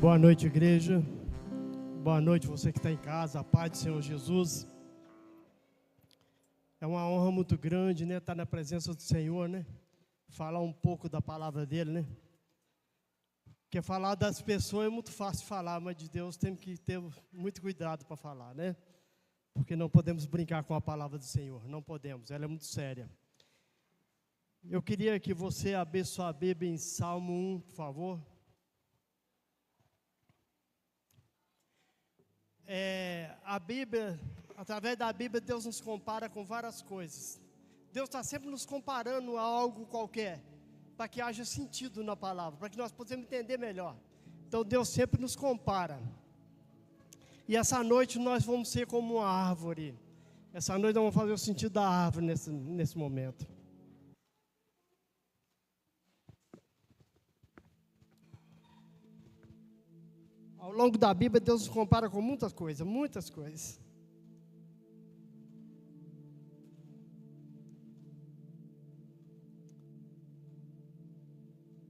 Boa noite, igreja. Boa noite, você que está em casa. A paz do Senhor Jesus. É uma honra muito grande, né? Estar na presença do Senhor, né? Falar um pouco da palavra dele, né? Porque falar das pessoas é muito fácil falar, mas de Deus temos que ter muito cuidado para falar, né? Porque não podemos brincar com a palavra do Senhor. Não podemos, ela é muito séria. Eu queria que você abrisse sua Bíblia em Salmo 1, por favor. A Bíblia, através da Bíblia, Deus nos compara com várias coisas. Deus está sempre nos comparando a algo qualquer, para que haja sentido na palavra, para que nós possamos entender melhor. Então Deus sempre nos compara. E essa noite nós vamos ser como uma árvore. Essa noite nós vamos fazer o sentido da árvore nesse momento. Ao longo da Bíblia, Deus nos compara com muitas coisas, muitas coisas.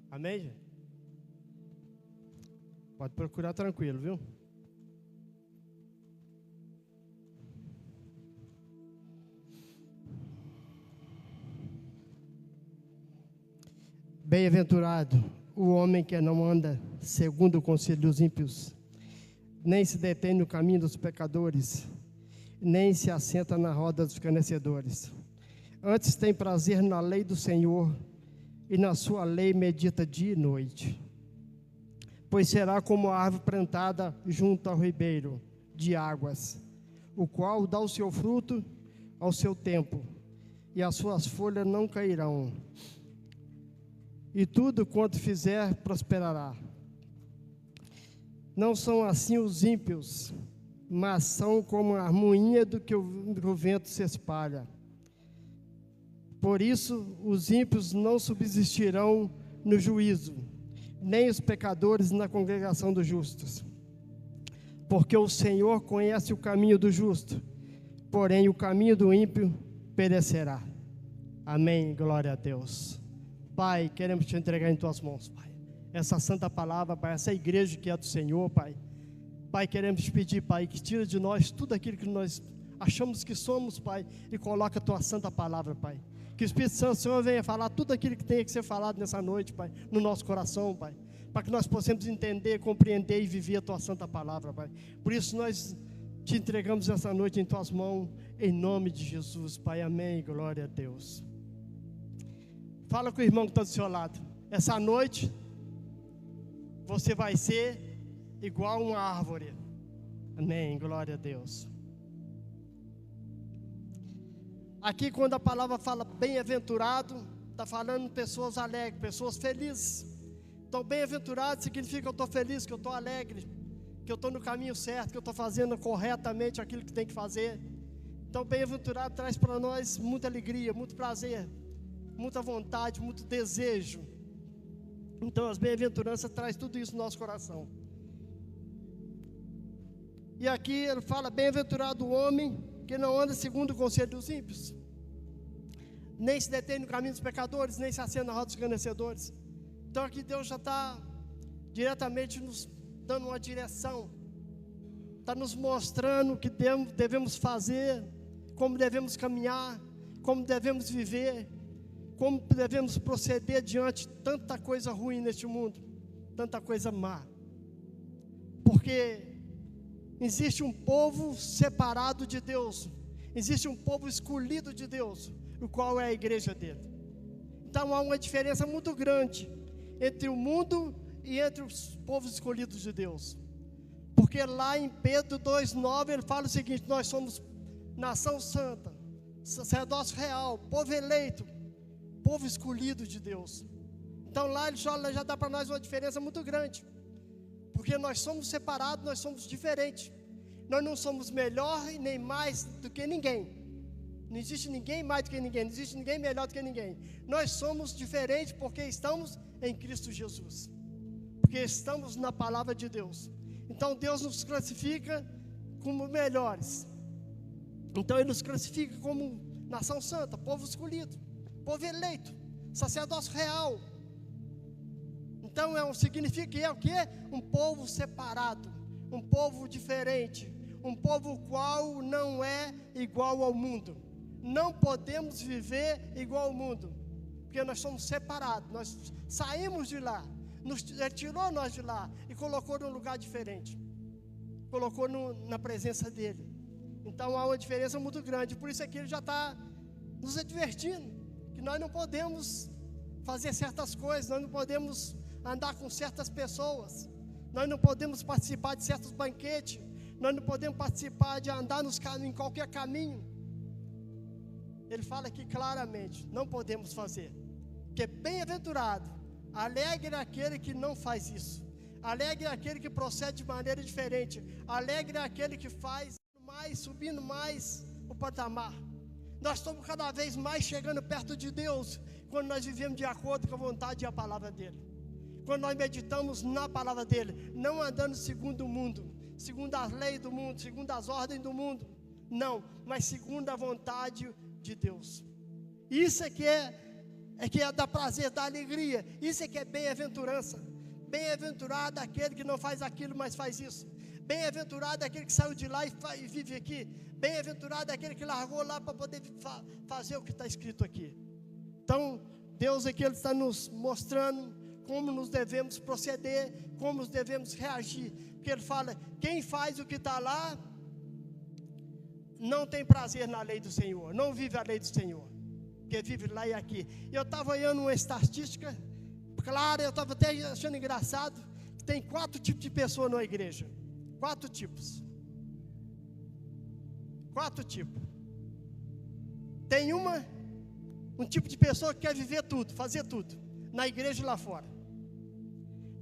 Amém, gente? Pode procurar tranquilo, viu? Bem-aventurado o homem que não anda segundo o conselho dos ímpios, nem se detém no caminho dos pecadores, nem se assenta na roda dos escarnecedores. Antes tem prazer na lei do Senhor, e na sua lei medita dia e noite. Pois será como a árvore plantada junto ao ribeiro de águas, o qual dá o seu fruto ao seu tempo, e as suas folhas não cairão, e tudo quanto fizer prosperará. Não são assim os ímpios, mas são como a moinha do que o vento se espalha. Por isso, os ímpios não subsistirão no juízo, nem os pecadores na congregação dos justos. Porque o Senhor conhece o caminho do justo, porém o caminho do ímpio perecerá. Amém, glória a Deus. Pai, queremos te entregar em tuas mãos, Pai, essa santa palavra, Pai, essa igreja que é do Senhor, Pai. Pai, queremos te pedir, Pai, que tira de nós tudo aquilo que nós achamos que somos, Pai, e coloca a tua santa palavra, Pai. Que o Espírito Santo, Senhor, venha falar tudo aquilo que tem que ser falado nessa noite, Pai, no nosso coração, Pai, para que nós possamos entender, compreender e viver a tua santa palavra, Pai. Por isso nós te entregamos essa noite em tuas mãos, em nome de Jesus, Pai. Amém, glória a Deus. Fala com o irmão que está do seu lado. Essa noite, você vai ser igual uma árvore. Amém, glória a Deus. Aqui, quando a palavra fala bem-aventurado, está falando pessoas alegres, pessoas felizes. Então, bem-aventurado significa que eu estou feliz, que eu estou alegre, que eu estou no caminho certo, que eu estou fazendo corretamente aquilo que tem que fazer. Então, bem-aventurado traz para nós muita alegria, muito prazer, muita vontade, muito desejo. Então, as bem-aventuranças traz tudo isso no nosso coração. E aqui ele fala: bem-aventurado o homem que não anda segundo o conselho dos ímpios, nem se detém no caminho dos pecadores, nem se assenta na roda dos escarnecedores. Então aqui Deus já está diretamente nos dando uma direção, está nos mostrando o que devemos fazer, como devemos caminhar, como devemos viver, como devemos proceder diante de tanta coisa ruim neste mundo, tanta coisa má. Porque existe um povo separado de Deus, existe um povo escolhido de Deus, o qual é a igreja dele. Então há uma diferença muito grande entre o mundo e entre os povos escolhidos de Deus. Porque lá em Pedro 2,9 ele fala o seguinte: nós somos nação santa, sacerdócio real, povo eleito, povo escolhido de Deus. Então lá ele já dá para nós uma diferença muito grande, porque nós somos separados, nós somos diferentes. Nós não somos melhor e nem mais do que ninguém. Não existe ninguém mais do que ninguém, não existe ninguém melhor do que ninguém. Nós somos diferentes porque estamos em Cristo Jesus, porque estamos na palavra de Deus. Então Deus nos classifica como melhores. Então Ele nos classifica como nação santa, povo escolhido, povo eleito, sacerdócio real. Então significa que é o quê? Um povo separado, um povo diferente, um povo qual não é igual ao mundo. Não podemos viver igual ao mundo, porque nós somos separados. Nós saímos de lá, Ele tirou nós de lá e colocou num lugar diferente, colocou na presença dEle. Então há uma diferença muito grande. Por isso é que Ele já está nos advertindo que nós não podemos fazer certas coisas, nós não podemos andar com certas pessoas, nós não podemos participar de certos banquetes, nós não podemos participar de andar em qualquer caminho. Ele fala aqui claramente, não podemos fazer. Porque bem-aventurado, alegre é aquele que não faz isso, alegre é aquele que procede de maneira diferente, alegre é aquele que faz mais, subindo mais o patamar. Nós estamos cada vez mais chegando perto de Deus, quando nós vivemos de acordo com a vontade e a palavra dEle, quando nós meditamos na palavra dEle, não andando segundo o mundo, segundo as leis do mundo, segundo as ordens do mundo, não, mas segundo a vontade de Deus. Isso é que dá prazer, dá alegria. Isso é que é bem-aventurança. Bem-aventurado aquele que não faz aquilo, mas faz isso. Bem-aventurado aquele que saiu de lá e vive aqui. Bem-aventurado aquele que largou lá para poder fazer o que está escrito aqui. Então, Deus aqui Ele está nos mostrando como nos devemos proceder, como nos devemos reagir. Porque Ele fala, quem faz o que está lá, não tem prazer na lei do Senhor, não vive a lei do Senhor, porque vive lá e aqui. E eu estava olhando uma estatística clara, eu estava até achando engraçado, que tem 4 tipos de pessoas na igreja. 4 tipos. 4 tipos. Tem um tipo de pessoa que quer viver tudo, fazer tudo, na igreja e lá fora.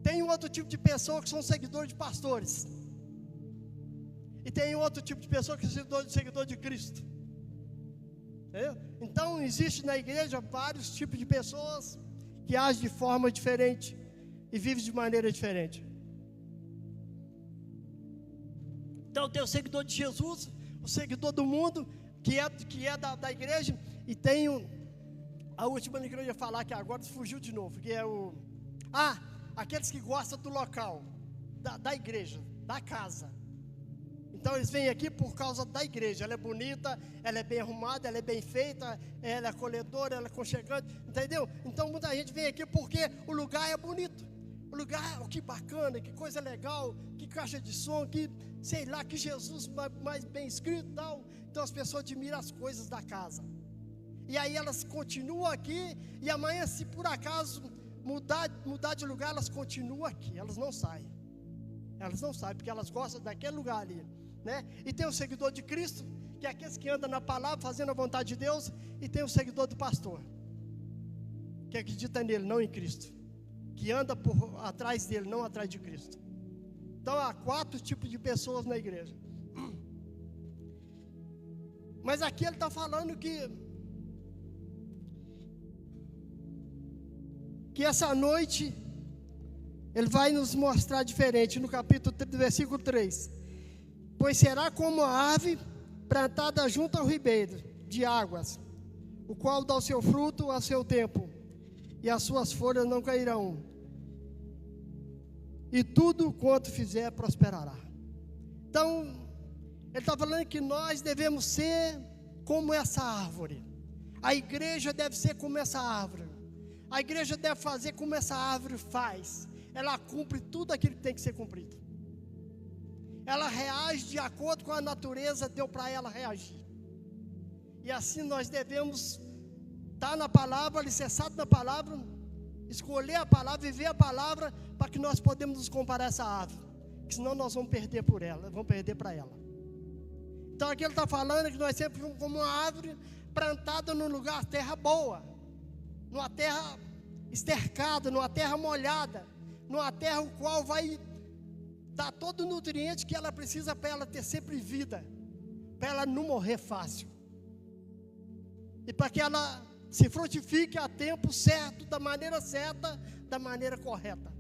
Tem um outro tipo de pessoa que são seguidores de pastores. E tem outro tipo de pessoa que é seguidor de Cristo. Entendeu? Então, existe na igreja vários tipos de pessoas que agem de forma diferente e vivem de maneira diferente. Então, tem o seguidor de Jesus, o seguidor do mundo, que é da igreja, e tem a última que eu ia falar, que agora fugiu de novo, que é aqueles que gostam do local, da igreja, da casa. Então eles vêm aqui por causa da igreja. Ela é bonita, ela é bem arrumada, ela é bem feita, ela é acolhedora, ela é aconchegante, entendeu? Então muita gente vem aqui porque o lugar é bonito. O lugar, que bacana, que coisa legal, que caixa de som, que sei lá, que Jesus mais bem escrito e tal. Então as pessoas admiram as coisas da casa. E aí elas continuam aqui, e amanhã, se por acaso mudar de lugar, elas continuam aqui, elas não saem. Elas não saem, porque elas gostam daquele lugar ali, né? E tem o seguidor de Cristo, que é aqueles que andam na palavra, fazendo a vontade de Deus. E tem o seguidor do pastor, que acredita nele, não em Cristo, que anda atrás dele, não atrás de Cristo. Então há 4 tipos de pessoas na igreja. Mas aqui ele está falando que essa noite ele vai nos mostrar diferente, no capítulo 3, versículo 3. Pois será como a árvore plantada junto ao ribeiro de águas, o qual dá o seu fruto a seu tempo, e as suas folhas não cairão, e tudo quanto fizer prosperará. Então, ele está falando que nós devemos ser como essa árvore. A igreja deve ser como essa árvore. A igreja deve fazer como essa árvore faz. Ela cumpre tudo aquilo que tem que ser cumprido. Ela reage de acordo com a natureza, deu para ela reagir. E assim nós devemos estar na palavra, alicerçado na palavra, escolher a palavra, viver a palavra, para que nós podemos nos comparar a essa árvore. Porque senão nós vamos perder por ela, vamos perder para ela. Então aqui ele está falando que nós sempre somos como uma árvore plantada num lugar, terra boa, numa terra estercada, numa terra molhada, numa terra o qual vai dar todo o nutriente que ela precisa para ela ter sempre vida, para ela não morrer fácil, e para que ela se frutifique a tempo certo, da maneira correta.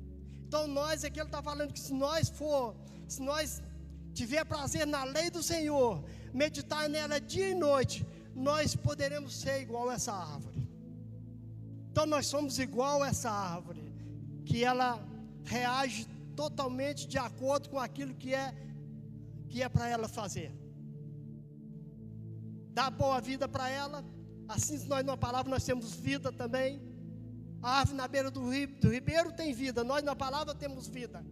Então nós aqui ele está falando que se nós tiver prazer na lei do Senhor, meditar nela dia e noite, nós poderemos ser igual a essa árvore. Então nós somos igual a essa árvore. que ela reage totalmente de acordo com aquilo que é para ela fazer. Dá boa vida para ela. Assim, se nós na palavra nós temos vida também. A árvore na beira do ribeiro tem vida. Nós na palavra temos vida.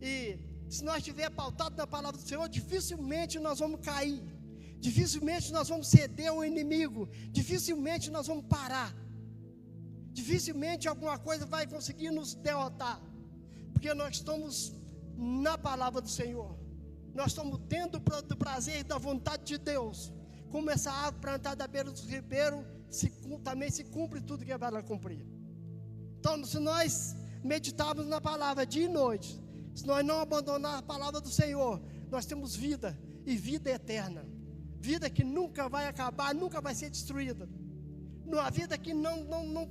E se nós estiver pautado na palavra do Senhor, dificilmente nós vamos cair. Dificilmente nós vamos ceder ao inimigo. Dificilmente nós vamos parar. Dificilmente alguma coisa vai conseguir nos derrotar. Porque nós estamos na palavra do Senhor. Nós estamos tendo do prazer e da vontade de Deus. Como essa árvore plantada à beira do ribeiro, também se cumpre tudo que é para cumprir. Então, se nós meditarmos na palavra dia e noite, se nós não abandonar a palavra do Senhor, nós temos vida, e vida eterna. Vida que nunca vai acabar, nunca vai ser destruída. Uma vida que não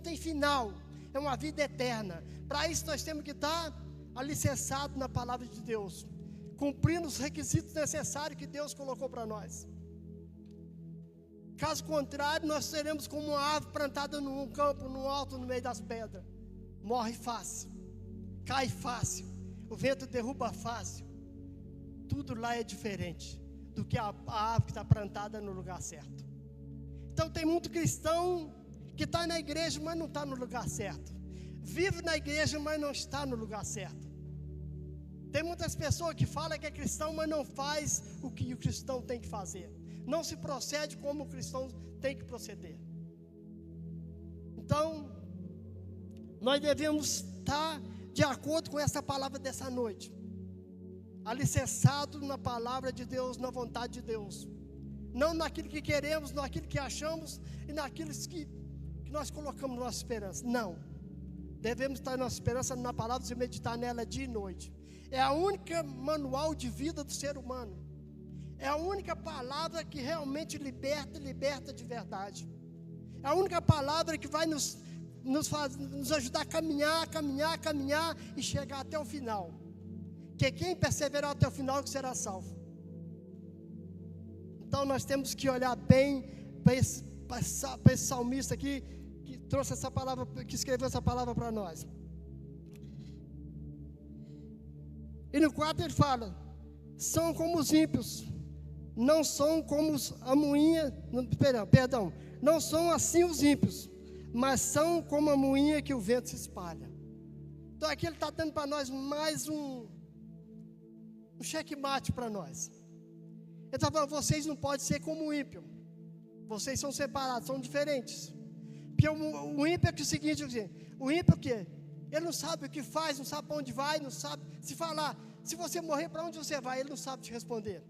tem final. É uma vida eterna. Para isso nós temos que estar alicerçados na palavra de Deus, cumprindo os requisitos necessários que Deus colocou para nós. Caso contrário, nós seremos como uma árvore plantada num campo, no alto, no meio das pedras. Morre fácil, cai fácil, o vento derruba fácil. Tudo lá é diferente do que a árvore que está plantada no lugar certo. Então tem muito cristão que está na igreja, mas não está no lugar certo. Vive na igreja, mas não está no lugar certo. Tem muitas pessoas que falam que é cristão, mas não faz o que o cristão tem que fazer. Não se procede como o cristão tem que proceder. Então, nós devemos estar de acordo com essa palavra dessa noite, alicerçado na palavra de Deus, na vontade de Deus, não naquilo que queremos, naquilo que achamos e naquilo que nós colocamos nossa esperança. Não, devemos estar nossa esperança na palavra e meditar nela dia e noite. É a única manual de vida do ser humano. É a única palavra que realmente liberta de verdade. É a única palavra que vai nos ajudar a caminhar e chegar até o final. Que quem perseverar até o final que será salvo. Então nós temos que olhar bem para esse salmista aqui, que trouxe essa palavra, que escreveu essa palavra para nós. E no 4 ele fala: são como os ímpios, não são como a moinha, perdão, não são assim os ímpios, mas são como a moinha que o vento se espalha. Então aqui ele está dando para nós mais um checkmate para nós. Ele está falando: vocês não podem ser como o ímpio, vocês são separados, são diferentes. Porque o ímpio é que o seguinte, o ímpio é o quê? Ele não sabe o que faz, não sabe para onde vai, não sabe. Se falar, se você morrer, para onde você vai, ele não sabe te responder.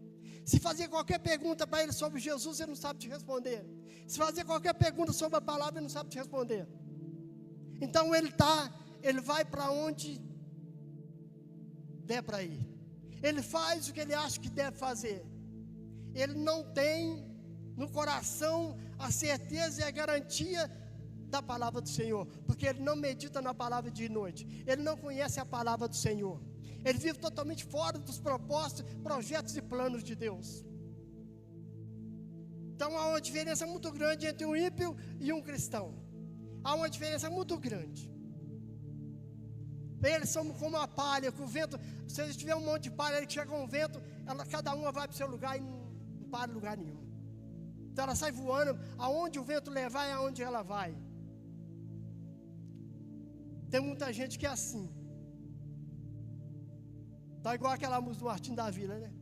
Se fazer qualquer pergunta para ele sobre Jesus, ele não sabe te responder. Se fazer qualquer pergunta sobre a palavra, ele não sabe te responder. Então ele vai para onde der para ir. Ele faz o que ele acha que deve fazer. Ele não tem no coração a certeza e a garantia da palavra do Senhor, porque ele não medita na palavra de noite, ele não conhece a palavra do Senhor, ele vive totalmente fora dos propósitos, projetos e planos de Deus. Então há uma diferença muito grande entre um ímpio e um cristão. Há uma diferença muito grande. Eles são como a palha, que o vento, se tiver um monte de palha, que chega um vento, cada uma vai para o seu lugar e não para em lugar nenhum. Então ela sai voando, aonde o vento levar é aonde ela vai. Tem muita gente que é assim. Está igual aquela música do Martim da Vila, né?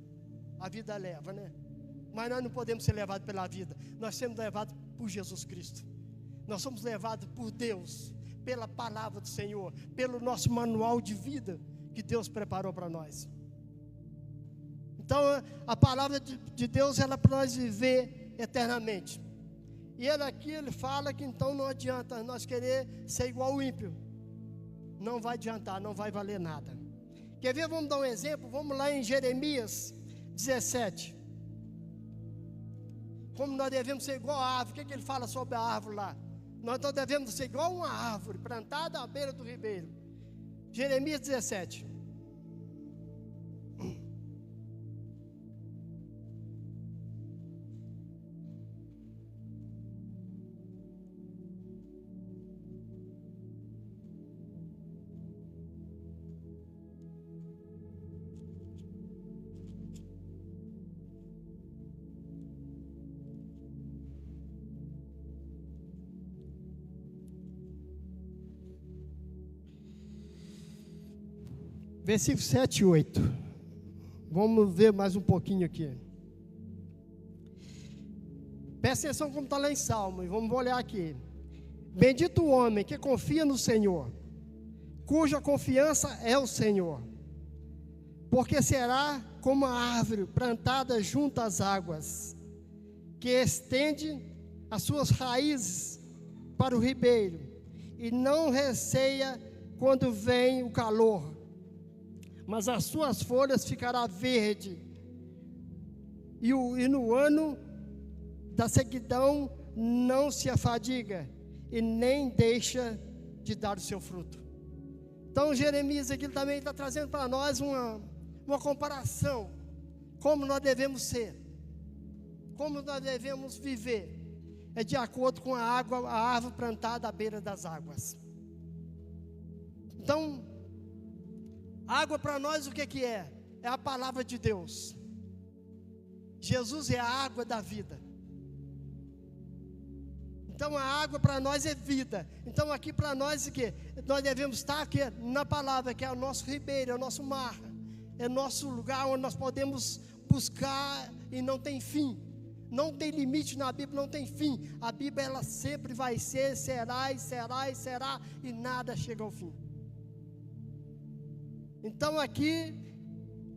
A vida leva, né? Mas nós não podemos ser levados pela vida. Nós somos levados por Jesus Cristo. Nós somos levados por Deus, pela palavra do Senhor, pelo nosso manual de vida que Deus preparou para nós. Então a palavra de Deus ela é para nós viver eternamente. E ele fala que então não adianta nós querer ser igual ao ímpio. Não vai adiantar, não vai valer nada. Quer ver? Vamos dar um exemplo. Vamos lá em Jeremias 17. Como nós devemos ser igual a árvore. O que ele fala sobre a árvore lá? Nós então devemos ser igual a uma árvore plantada à beira do ribeiro. Jeremias 17. Versículo 7 e 8. Vamos ver mais um pouquinho aqui. Presta atenção como está lá em Salmo, e vamos olhar aqui. Bendito o homem que confia no Senhor, cuja confiança é o Senhor, porque será como a árvore plantada junto às águas, que estende as suas raízes para o ribeiro, e não receia quando vem o calor, mas as suas folhas ficará verde, e no ano da sequidão não se afadiga, e nem deixa de dar o seu fruto. Então Jeremias aqui também está trazendo para nós uma comparação, como nós devemos ser, como nós devemos viver, é de acordo com a árvore plantada à beira das águas. Então, água para nós o que é? É a palavra de Deus. Jesus é a água da vida. Então a água para nós é vida. Então aqui para nós o que? Nós devemos estar aqui na palavra, que é o nosso ribeiro, é o nosso mar, é o nosso lugar onde nós podemos buscar e não tem fim. Não tem limite na Bíblia, não tem fim. A Bíblia ela sempre vai ser, será e será e será, e nada chega ao fim. Então aqui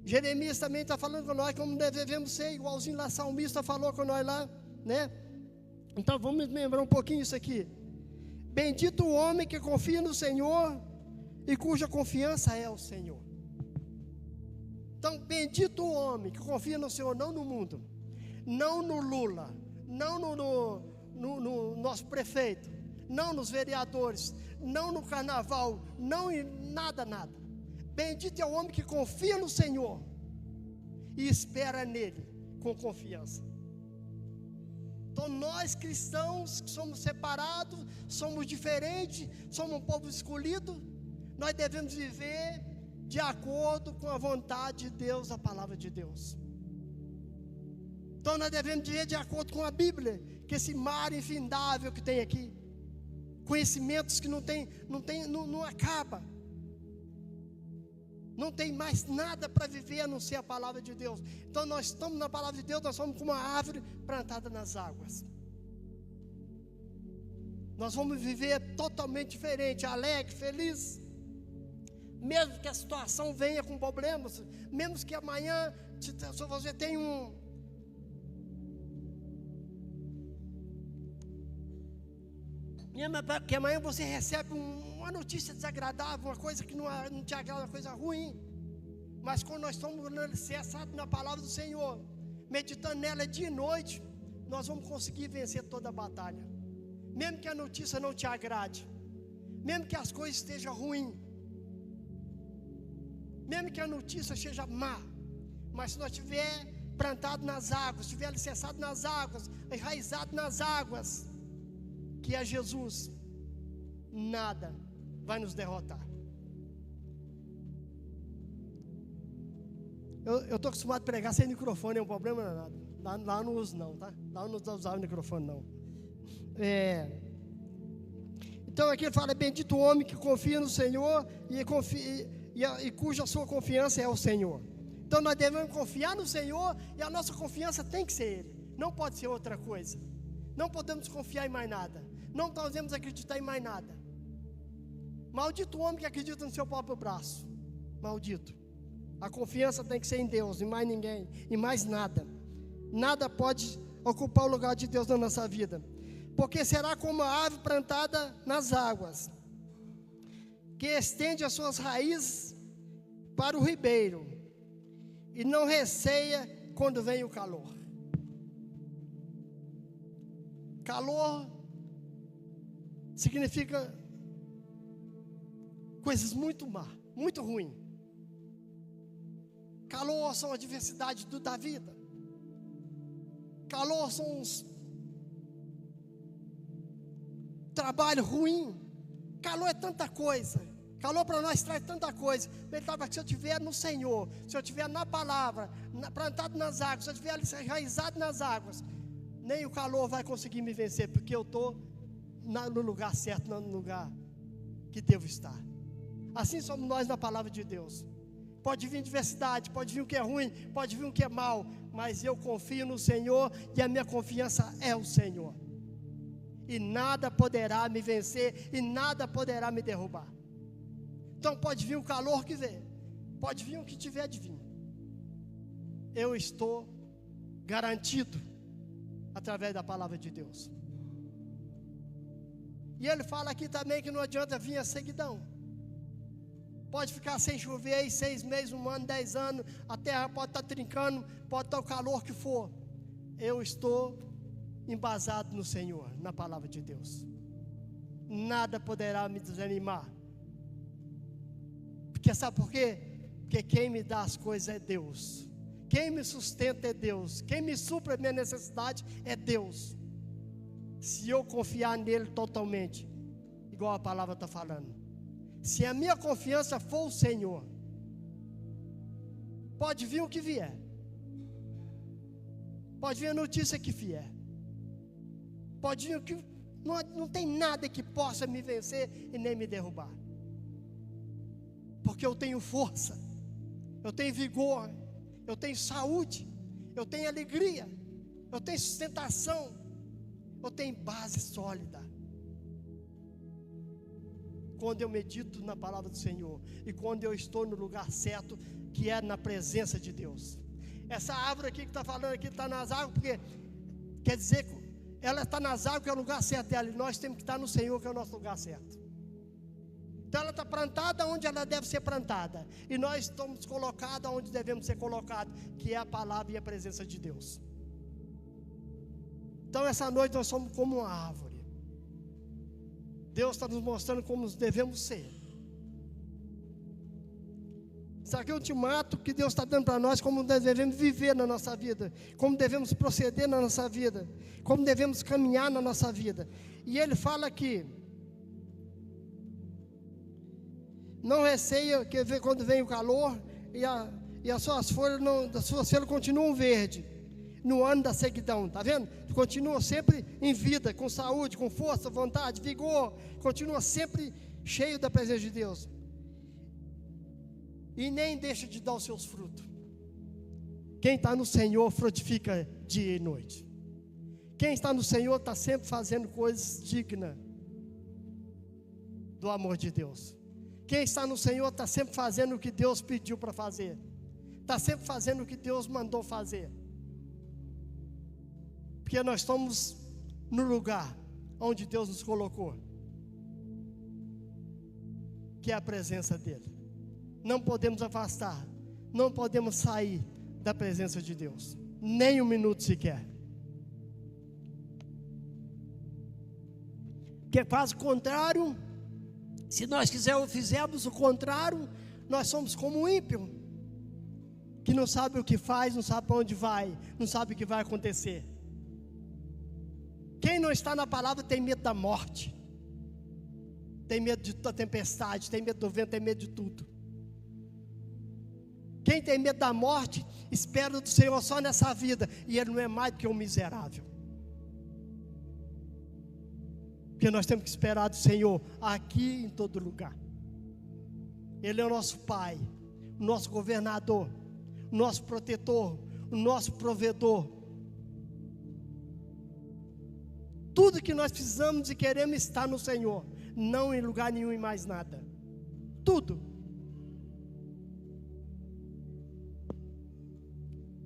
Jeremias também está falando com nós como devemos ser, igualzinho lá Salmista falou com nós lá, né? Então vamos lembrar um pouquinho isso aqui. Bendito o homem que confia no Senhor e cuja confiança é o Senhor. Então bendito o homem que confia no Senhor, não no mundo, não no Lula, não no nosso prefeito, não nos vereadores, não no carnaval, não em nada. Bendito é o homem que confia no Senhor e espera nele com confiança. Então nós cristãos que somos separados, somos diferentes, somos um povo escolhido, nós devemos viver de acordo com a vontade de Deus, a palavra de Deus. Então nós devemos viver de acordo com a Bíblia, que esse mar infindável que tem aqui, conhecimentos que não acaba. Não tem mais nada para viver a não ser a palavra de Deus. Então nós estamos na palavra de Deus, nós somos como uma árvore plantada nas águas. Nós vamos viver totalmente diferente, alegre, feliz. Mesmo que a situação venha com problemas, mesmo que amanhã se você tem que amanhã você recebe uma notícia desagradável, uma coisa que não te agrada, uma coisa ruim. Mas quando nós estamos alicerçados na palavra do Senhor, meditando nela dia e noite, nós vamos conseguir vencer toda a batalha. Mesmo que a notícia não te agrade, mesmo que as coisas estejam ruins, mesmo que a notícia seja má, mas se nós estiver plantado nas águas, estiver alicerçado nas águas, enraizado nas águas, que é Jesus, nada vai nos derrotar. Eu estou acostumado a pregar sem microfone, é um problema nada. Lá não uso não, tá? Lá não usava o microfone não. Então aqui ele fala, bendito o homem que confia no Senhor e cuja sua confiança é o Senhor. Então nós devemos confiar no Senhor e a nossa confiança tem que ser Ele, não pode ser outra coisa. Não podemos confiar em mais nada, não podemos acreditar em mais nada. Maldito o homem que acredita no seu próprio braço, maldito. A confiança tem que ser em Deus, em mais ninguém, em mais nada. Nada pode ocupar o lugar de Deus na nossa vida, porque será como a árvore plantada nas águas, que estende as suas raízes para o ribeiro, e não receia quando vem o calor. Calor significa coisas muito má, muito ruim. Calor são a diversidade da vida. Calor são os trabalho ruim. Calor é tanta coisa. Calor para nós traz tanta coisa. Ele estava, se eu estiver no Senhor, se eu estiver na palavra, plantado nas águas, se eu estiver enraizado nas águas, nem o calor vai conseguir me vencer, porque eu estou no lugar certo, no lugar que devo estar. Assim somos nós na palavra de Deus. pode vir diversidade, pode vir o que é ruim, pode vir o que é mal, mas eu confio no Senhor e a minha confiança é o Senhor. E nada poderá me vencer e nada poderá me derrubar. Então pode vir o calor que vier, pode vir o que tiver de vir. Eu estou garantido através da palavra de Deus. E ele fala aqui também que não adianta vir a seguidão. Pode ficar sem chover aí 6 meses, 1 ano, 10 anos, a terra pode estar trincando, pode estar o calor que for. Eu estou embasado no Senhor, na palavra de Deus. Nada poderá me desanimar. Porque sabe por quê? Porque quem me dá as coisas é Deus. Quem me sustenta é Deus. Quem me supre a minha necessidade é Deus. Se eu confiar nele totalmente, igual a palavra está falando. Se a minha confiança for o Senhor, pode vir o que vier, pode vir a notícia que vier, pode vir o que não tem nada que possa me vencer e nem me derrubar, porque eu tenho força, eu tenho vigor, eu tenho saúde, eu tenho alegria, eu tenho sustentação, eu tenho base sólida. Quando eu medito na palavra do Senhor e quando eu estou no lugar certo, que é na presença de Deus. Essa árvore aqui que está falando aqui está nas árvores, porque quer dizer que ela está nas árvores, que é o lugar certo dela, e nós temos que estar no Senhor, que é o nosso lugar certo. Então ela está plantada onde ela deve ser plantada, e nós estamos colocados onde devemos ser colocados, que é a palavra e a presença de Deus. Então essa noite nós somos como uma árvore. Deus está nos mostrando como devemos ser. Isso aqui é o ultimato que Deus está dando para nós, como devemos viver na nossa vida, como devemos proceder na nossa vida, como devemos caminhar na nossa vida. E Ele fala aqui: não receia que quando vem o calor e as suas folhas continuam verdes no ano da sequidão, está vendo? Continua sempre em vida, com saúde, com força, vontade, vigor, continua sempre cheio da presença de Deus. E nem deixa de dar os seus frutos. Quem está no Senhor frutifica dia e noite. Quem está no Senhor está sempre fazendo coisas dignas do amor de Deus. Quem está no Senhor está sempre fazendo o que Deus pediu para fazer. Está sempre fazendo o que Deus mandou fazer. Porque nós estamos no lugar onde Deus nos colocou, que é a presença dEle. Não podemos afastar, não podemos sair da presença de Deus, nem um minuto sequer. Porque faz o contrário, se nós fizermos o contrário, nós somos como um ímpio, que não sabe o que faz, não sabe para onde vai, não sabe o que vai acontecer. Quem não está na palavra tem medo da morte, tem medo da tempestade, tem medo do vento, tem medo de tudo. Quem tem medo da morte, espera do Senhor só nessa vida, e Ele não é mais do que um miserável. Porque nós temos que esperar do Senhor aqui em todo lugar. Ele é o nosso Pai, o nosso governador, o nosso protetor, o nosso provedor. Tudo que nós precisamos e queremos está no Senhor, não em lugar nenhum e mais nada. Tudo.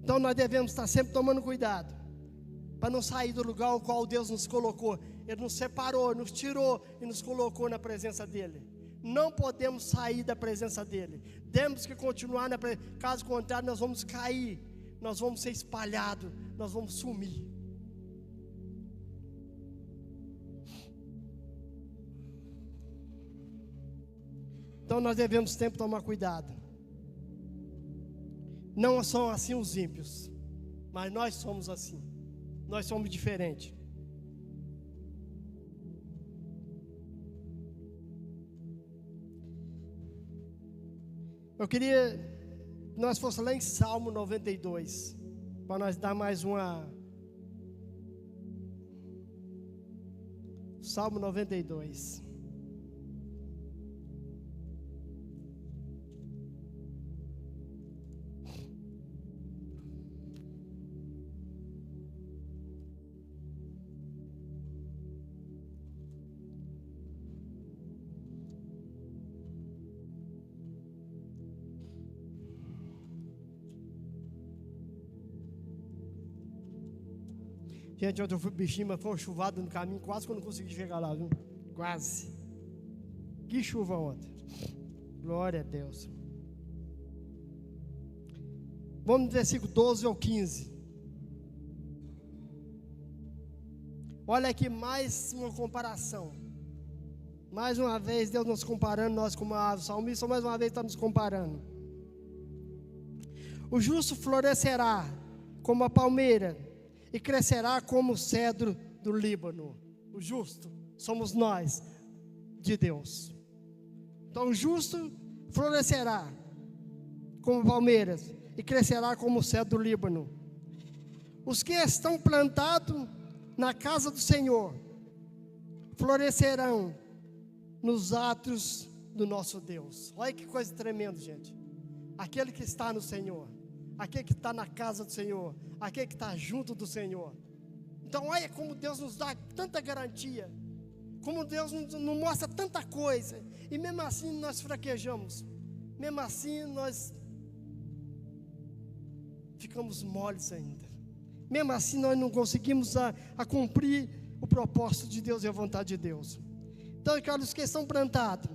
Então nós devemos estar sempre tomando cuidado, para não sair do lugar ao qual Deus nos colocou. Ele nos separou, nos tirou e nos colocou na presença dEle. Não podemos sair da presença dEle. Temos que continuar na presença. Caso contrário, nós vamos cair, nós vamos ser espalhados, nós vamos sumir. Então nós devemos sempre tomar cuidado. Não são assim os ímpios, mas nós somos assim. Nós somos diferentes. Eu queria que nós fosse lá em Salmo 92, para nós dar mais uma. Salmo 92. Gente, ontem eu fui bichinho, mas foi uma chuvada no caminho, quase que eu não consegui chegar lá, viu? Quase. Que chuva ontem. Glória a Deus. Vamos no versículo 12 ao 15. Olha aqui mais uma comparação. Mais uma vez Deus nos comparando, nós como a ave. O salmista mais uma vez está nos comparando. O justo florescerá como a palmeira e crescerá como o cedro do Líbano. O justo somos nós, de Deus. Então o justo florescerá como palmeiras e crescerá como o cedro do Líbano. Os que estão plantados na casa do Senhor florescerão nos átrios do nosso Deus. Olha que coisa tremenda, gente. Aquele que está no Senhor, aquele que está na casa do Senhor, aquele que está junto do Senhor. Então olha como Deus nos dá tanta garantia, como Deus nos mostra tanta coisa, e mesmo assim nós fraquejamos, mesmo assim nós ficamos moles ainda, mesmo assim nós não conseguimos a cumprir o propósito de Deus e a vontade de Deus. Então aqueles que estão plantados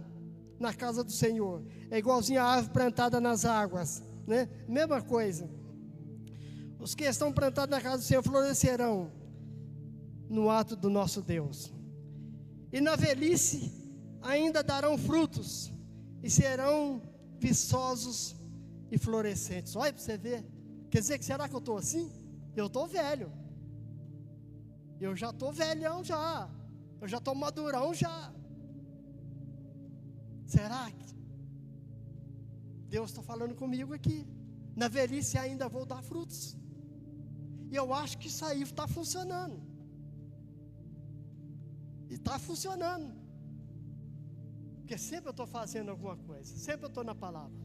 na casa do Senhor, é igualzinho a árvore plantada nas águas, né? Mesma coisa. Os que estão plantados na casa do Senhor florescerão no ato do nosso Deus, e na velhice ainda darão frutos, e serão viçosos e florescentes. Olha para você ver. Quer dizer que será que eu estou assim? Eu estou velho. Eu já estou velhão já. Eu já estou madurão já. Será que Deus está falando comigo aqui? Na velhice ainda vou dar frutos. E eu acho que isso aí está funcionando. E está funcionando. Porque sempre eu estou fazendo alguma coisa. Sempre eu estou na palavra.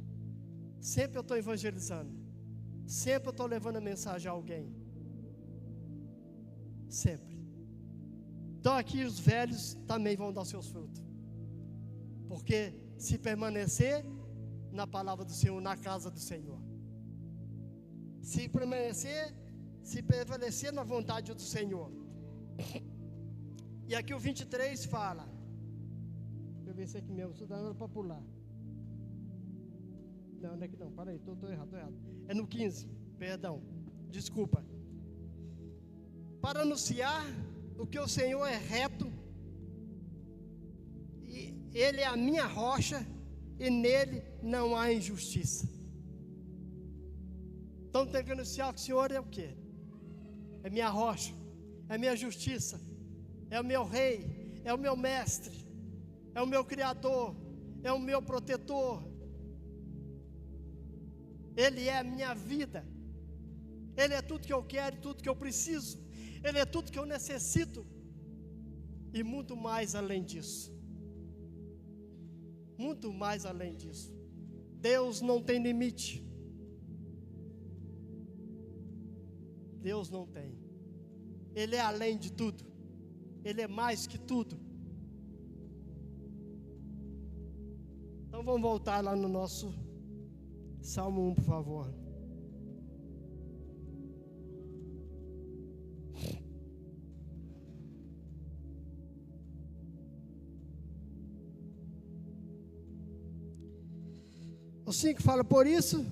Sempre eu estou evangelizando. Sempre eu estou levando a mensagem a alguém. Sempre. Então aqui os velhos também vão dar seus frutos. Porque se permanecer na palavra do Senhor, na casa do Senhor. Se prevalecer na vontade do Senhor. E aqui o 23 fala. Deixa eu ver se é aqui mesmo, estou dando para pular. Não, não é que não, para aí, estou errado. É no 15, perdão, desculpa. Para anunciar o que o Senhor é reto, e Ele é a minha rocha, e nele não há injustiça. Então tem que anunciar que o Senhor é o quê? É minha rocha, é minha justiça, é o meu rei, é o meu mestre, é o meu criador, é o meu protetor. Ele é a minha vida. Ele é tudo que eu quero, tudo que eu preciso. Ele é tudo que eu necessito. E muito mais além disso. Muito mais além disso. Deus não tem limite. Deus não tem. Ele é além de tudo. Ele é mais que tudo. Então vamos voltar lá no nosso Salmo 1, por favor. O 5 fala: por isso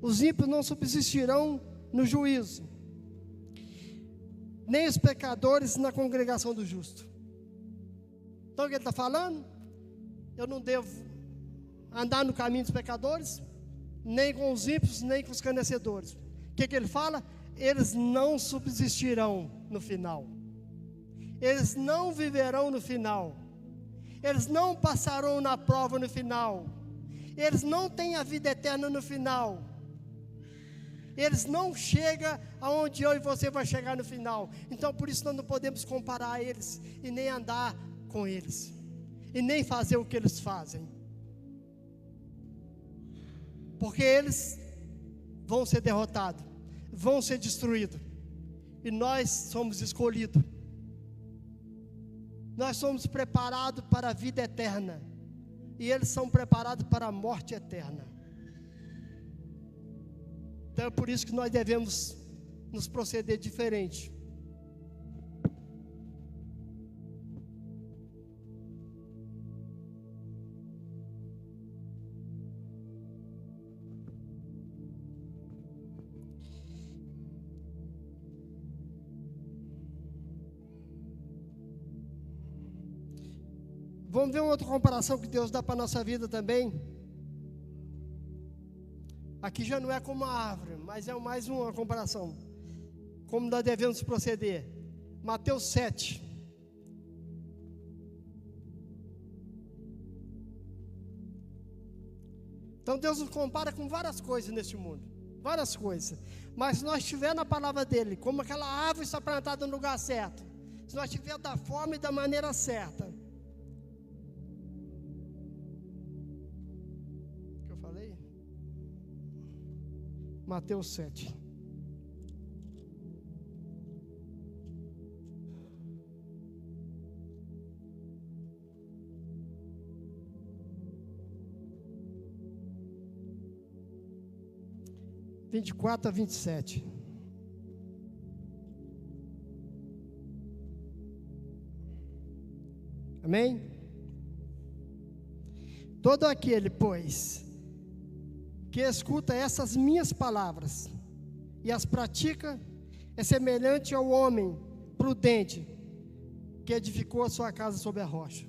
os ímpios não subsistirão no juízo, nem os pecadores na congregação do justo. Então o que ele está falando? Eu não devo andar no caminho dos pecadores, nem com os ímpios, nem com os escarnecedores. O que ele fala? Eles não subsistirão no final. Eles não viverão no final. Eles não passarão na prova no final. Eles não têm a vida eterna no final. Eles não chegam aonde eu e você vai chegar no final. Então por isso nós não podemos comparar eles, e nem andar com eles, e nem fazer o que eles fazem. Porque eles vão ser derrotados, vão ser destruídos, e nós somos escolhidos. Nós somos preparados para a vida eterna, e eles são preparados para a morte eterna. Então é por isso que nós devemos nos proceder diferente. Vamos ver uma outra comparação que Deus dá para a nossa vida também. Aqui já não é como a árvore, mas é mais uma comparação. Como nós devemos proceder. Mateus 7. Então Deus nos compara com várias coisas neste mundo. Várias coisas. Mas se nós estiver na palavra dele, como aquela árvore está plantada no lugar certo, se nós estiver da forma e da maneira certa. O que eu falei? Mateus 7. (24 a 27). Amém? Todo aquele, pois, que escuta essas minhas palavras e as pratica, é semelhante ao homem prudente que edificou a sua casa sobre a rocha.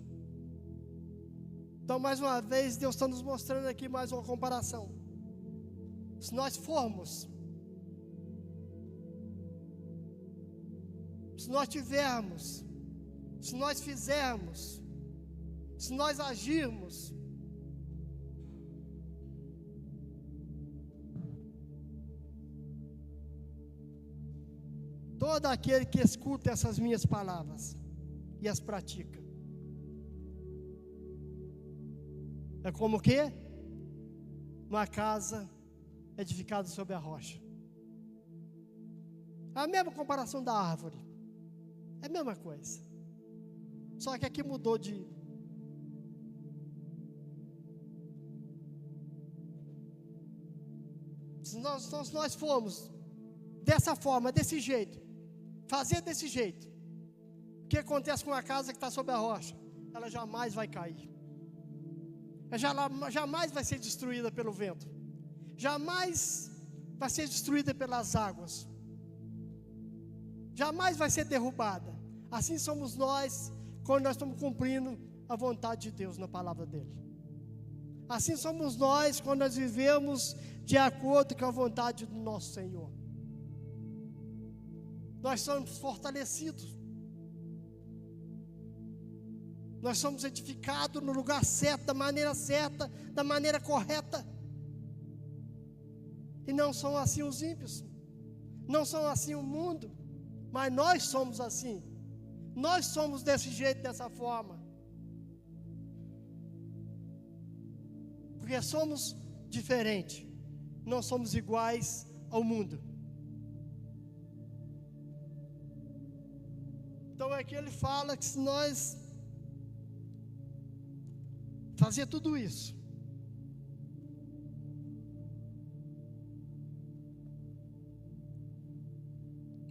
Então, mais uma vez, Deus está nos mostrando aqui mais uma comparação. Se nós formos, se nós tivermos, se nós fizermos, se nós agirmos, todo aquele que escuta essas minhas palavras e as pratica, é como o quê? Uma casa edificada sobre a rocha. É a mesma comparação da árvore. É a mesma coisa. Só que aqui mudou de... Se nós formos dessa forma, desse jeito, fazer desse jeito, o que acontece com a casa que está sobre a rocha? Ela jamais vai cair. Ela jamais vai ser destruída pelo vento. Jamais vai ser destruída pelas águas. Jamais vai ser derrubada. Assim somos nós, quando nós estamos cumprindo a vontade de Deus na palavra dele. Assim somos nós, quando nós vivemos de acordo com a vontade do nosso Senhor. Nós somos fortalecidos. Nós somos edificados no lugar certo, da maneira correta. E não são assim os ímpios, não são assim o mundo, mas nós somos assim. Nós somos desse jeito, dessa forma, porque somos diferentes, não somos iguais ao mundo. Então aqui ele fala que se nós fazer tudo isso,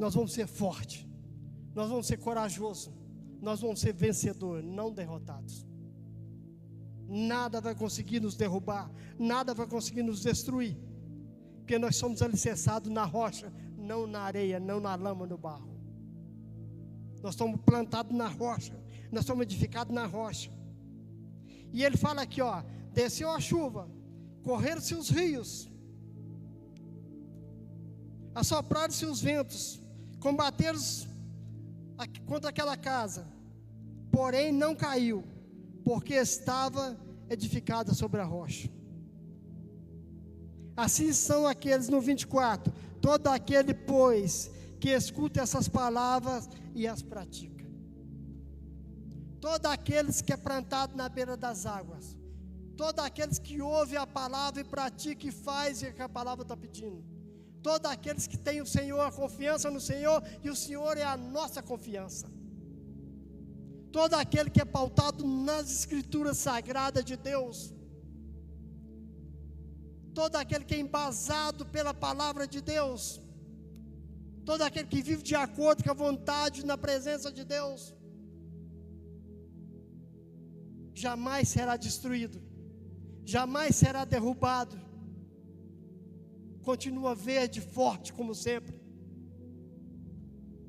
nós vamos ser fortes, nós vamos ser corajosos, nós vamos ser vencedores, não derrotados. Nada vai conseguir nos derrubar, nada vai conseguir nos destruir, porque nós somos alicerçados na rocha, não na areia, não na lama, no barro. Nós estamos plantados na rocha, nós somos edificados na rocha. E ele fala aqui, ó, desceu a chuva, correram-se os rios, assopraram-se os ventos, combateram contra aquela casa, porém não caiu, porque estava edificada sobre a rocha. Assim são aqueles, no 24, todo aquele, pois, que escuta essas palavras e as pratica. Todo aqueles que é plantado na beira das águas, todo aqueles que ouve a palavra e pratica e faz o que a palavra está pedindo. Todos aqueles que têm o Senhor, a confiança no Senhor, e o Senhor é a nossa confiança. Todo aquele que é pautado nas Escrituras Sagradas de Deus. Todo aquele que é embasado pela palavra de Deus. Todo aquele que vive de acordo com a vontade na presença de Deus. Jamais será destruído. Jamais será derrubado. Continua verde, forte como sempre.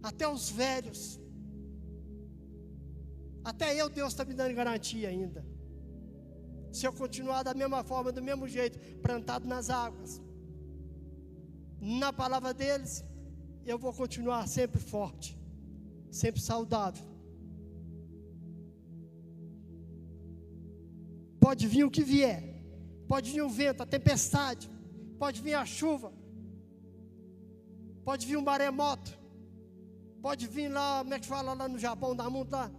Até os velhos Até Deus está me dando garantia ainda. Se eu continuar da mesma forma, do mesmo jeito, plantado nas águas, na palavra deles, eu vou continuar sempre forte, sempre saudável. Pode vir o que vier, pode vir o vento, a tempestade, pode vir a chuva, pode vir um maremoto, pode vir lá, como é que fala lá no Japão, da mundo lá,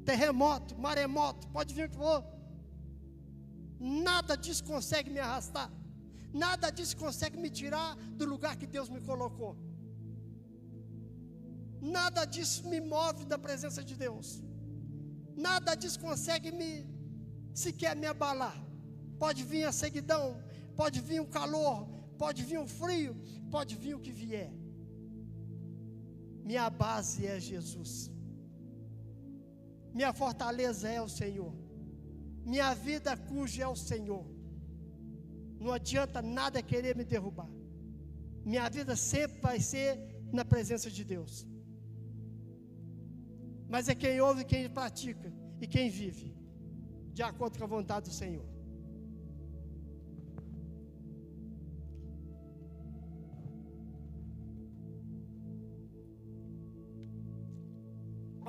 terremoto, maremoto, pode vir o que for. Nada disso consegue me arrastar, nada disso consegue me tirar do lugar que Deus me colocou. Nada disso me move da presença de Deus. Nada disso consegue sequer me abalar. Pode vir a sequidão, pode vir o calor, pode vir o frio, pode vir o que vier. Minha base é Jesus. Minha fortaleza é o Senhor. Minha vida cuja é o Senhor. Não adianta nada querer me derrubar. Minha vida sempre vai ser na presença de Deus. Mas é quem ouve, quem pratica e quem vive de acordo com a vontade do Senhor.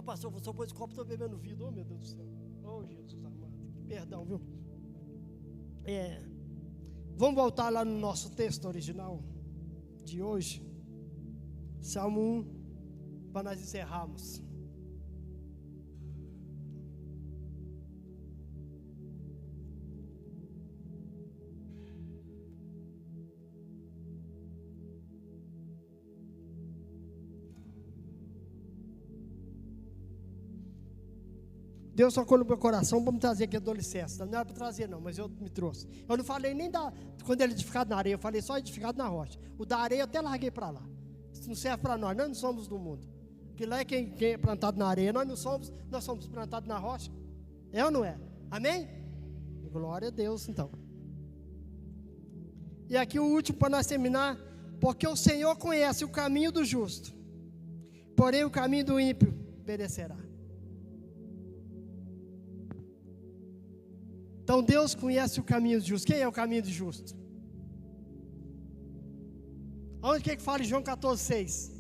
Pastor, você pôs copo, estou bebendo vidro. Oh, meu Deus do céu. Oh, Jesus amado. Perdão, viu? Vamos voltar lá no nosso texto original de hoje. Salmo 1, para nós encerrarmos. Deus tocou no meu coração para me trazer aqui, dou licença. Não era para trazer não, mas eu me trouxe. Eu não falei nem quando ele é edificado na areia, eu falei só edificado na rocha. O da areia eu até larguei para lá. Isso não serve para nós não somos do mundo. Que lá é quem é plantado na areia, nós somos plantados na rocha. É ou não é? Amém? Glória a Deus então. E aqui o último para nós terminar. Porque o Senhor conhece o caminho do justo, porém o caminho do ímpio perecerá. Então Deus conhece o caminho do justo. Quem é o caminho do justo? Onde que fala em João 14,6?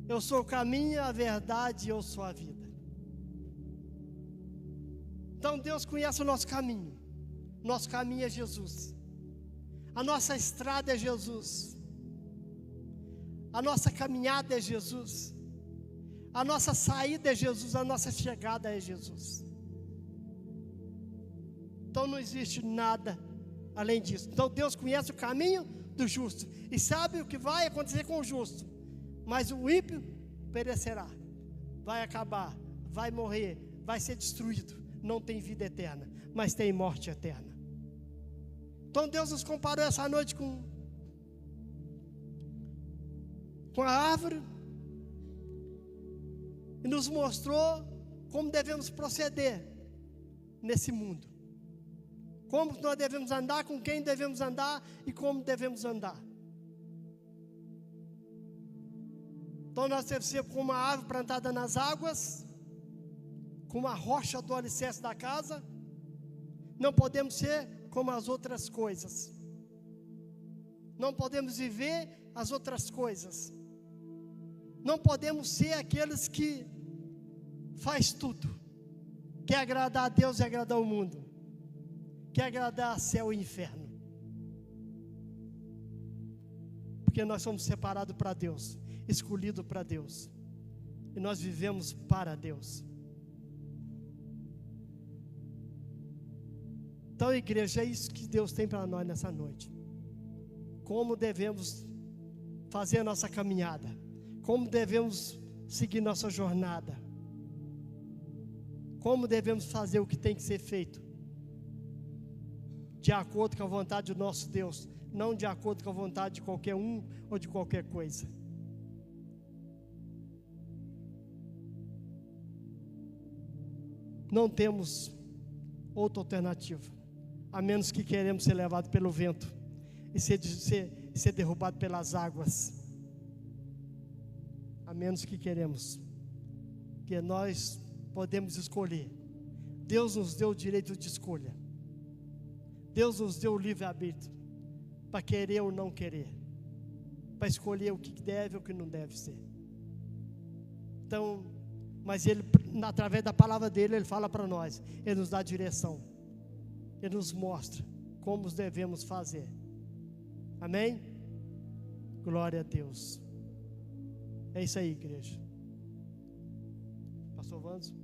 Eu sou o caminho, a verdade e eu sou a vida. Então Deus conhece o nosso caminho. Nosso caminho é Jesus. A nossa estrada é Jesus. A nossa caminhada é Jesus. A nossa saída é Jesus. A nossa chegada é Jesus. Então não existe nada além disso. Então Deus conhece o caminho do justo e sabe o que vai acontecer com o justo. Mas o ímpio perecerá, vai acabar, vai morrer, vai ser destruído. Não tem vida eterna, mas tem morte eterna. Então Deus nos comparou essa noite com a árvore e nos mostrou como devemos proceder nesse mundo. Como nós devemos andar, com quem devemos andar e como devemos andar. Então nós devemos ser como uma árvore plantada nas águas, com uma rocha do alicerce da casa. Não podemos ser como as outras coisas. Não podemos viver as outras coisas. Não podemos ser aqueles que faz tudo. Quer agradar a Deus e agradar o mundo. Quer agradar céu e inferno. Porque nós somos separados para Deus, escolhidos para Deus. E nós vivemos para Deus. Então, igreja, é isso que Deus tem para nós nessa noite. Como devemos fazer a nossa caminhada. Como devemos seguir nossa jornada. Como devemos fazer o que tem que ser feito. De acordo com a vontade do nosso Deus, não de acordo com a vontade de qualquer um ou de qualquer coisa. Não temos outra alternativa, a menos que queremos ser levados pelo vento e ser derrubado pelas águas. A menos que queremos, que nós podemos escolher. Deus nos deu o direito de escolha. Deus nos deu o livre-arbítrio para querer ou não querer, para escolher o que deve ou o que não deve ser. Então, mas Ele, através da palavra dEle, Ele fala para nós, Ele nos dá direção, Ele nos mostra como devemos fazer. Amém? Glória a Deus. É isso aí, igreja. Pastor Vanzo.